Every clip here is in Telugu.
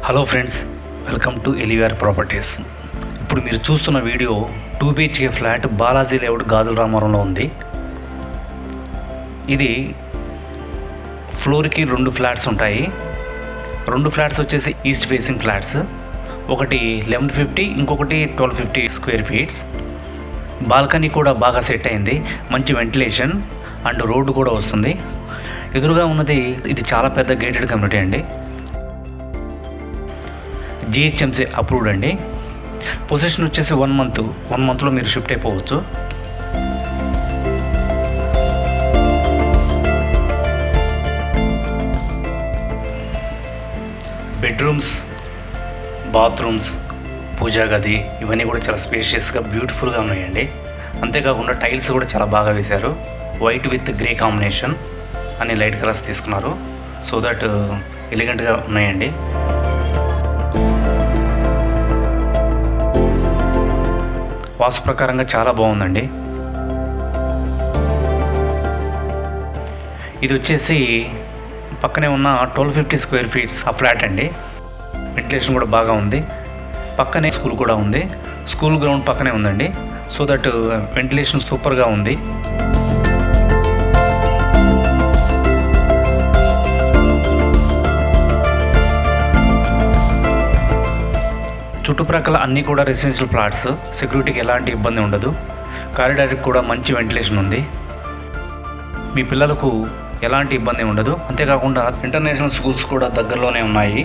Hello friends, welcome to Elevare properties. ఇప్పుడు మీరు చూస్తున్న video 2 BHK flat Balaji layout Gajula రామారంలో ఉంది. ఇది ఫ్లోర్కి 2 ఫ్లాట్స్ ఉంటాయి. 2 ఫ్లాట్స్ వచ్చేసి ఈస్ట్ ఫేసింగ్ ఫ్లాట్స్. ఒకటి 1150, ఇంకొకటి 1250 స్క్వేర్ ఫీట్స్. బాల్కనీ కూడా బాగా సెట్ అయింది. మంచి వెంటిలేషన్ అండ్ రోడ్డు కూడా వస్తుంది. ఎదురుగా ఉన్నది ఇది చాలా పెద్ద గేటెడ్ కమ్యూనిటీ అండి. GHMC అప్రూవ్డ్ అండి. పొజిషన్ వచ్చేసి 1 మంత్లో మీరు షిఫ్ట్ అయిపోవచ్చు. బెడ్రూమ్స్, బాత్రూమ్స్, పూజా గది ఇవన్నీ కూడా చాలా స్పేషియస్గా బ్యూటిఫుల్గా ఉన్నాయండి. అంతేకాకుండా టైల్స్ కూడా చాలా బాగా వేశారు. వైట్ విత్ గ్రే కాంబినేషన్ అని లైట్ కలర్స్ తీసుకున్నారు. సో దట్ ఎలిగెంట్గా ఉన్నాయండి. వాస్తు ప్రకారంగా చాలా బాగుందండి. ఇది వచ్చేసి పక్కనే ఉన్న 1250 స్క్వేర్ ఫీట్స్ ఆ ఫ్లాట్ అండి. వెంటిలేషన్ కూడా బాగా ఉంది. పక్కనే స్కూల్ కూడా ఉంది. స్కూల్ గ్రౌండ్ పక్కనే ఉందండి. సో దట్ వెంటిలేషన్ సూపర్గా ఉంది. చుట్టుప్రక్కల అన్నీ కూడా రెసిడెన్షియల్ ప్లాట్స్. సెక్యూరిటీకి ఎలాంటి ఇబ్బంది ఉండదు. కారిడార్కి కూడా మంచి వెంటిలేషన్ ఉంది. మీ పిల్లలకు ఎలాంటి ఇబ్బంది ఉండదు. అంతేకాకుండా ఇంటర్నేషనల్ స్కూల్స్ కూడా దగ్గరలోనే ఉన్నాయి.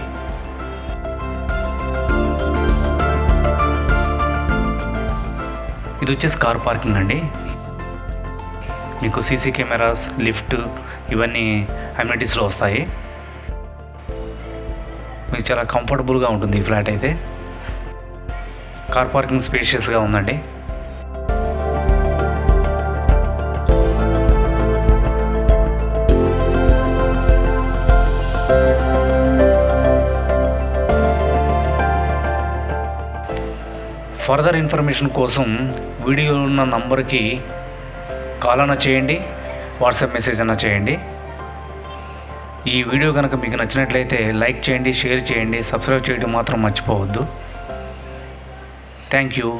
ఇది వచ్చేసి కార్ పార్కింగ్ అండి. మీకు సీసీ కెమెరాస్, లిఫ్ట్ ఇవన్నీ అమ్యూనిటీస్లో వస్తాయి. మీకు చాలా కంఫర్టబుల్గా ఉంటుంది ఈ ఫ్లాట్ అయితే. కార్ పార్కింగ్ స్పేషియస్గా ఉందండి. ఫర్దర్ ఇన్ఫర్మేషన్ కోసం వీడియోలో ఉన్న నంబర్కి కాల్ అన్న చేయండి, వాట్సాప్ మెసేజ్ అన్న చేయండి. ఈ వీడియో కనుక మీకు నచ్చినట్లయితే లైక్ చేయండి, షేర్ చేయండి, సబ్స్క్రైబ్ చేయడం మాత్రం మర్చిపోవద్దు. Thank you.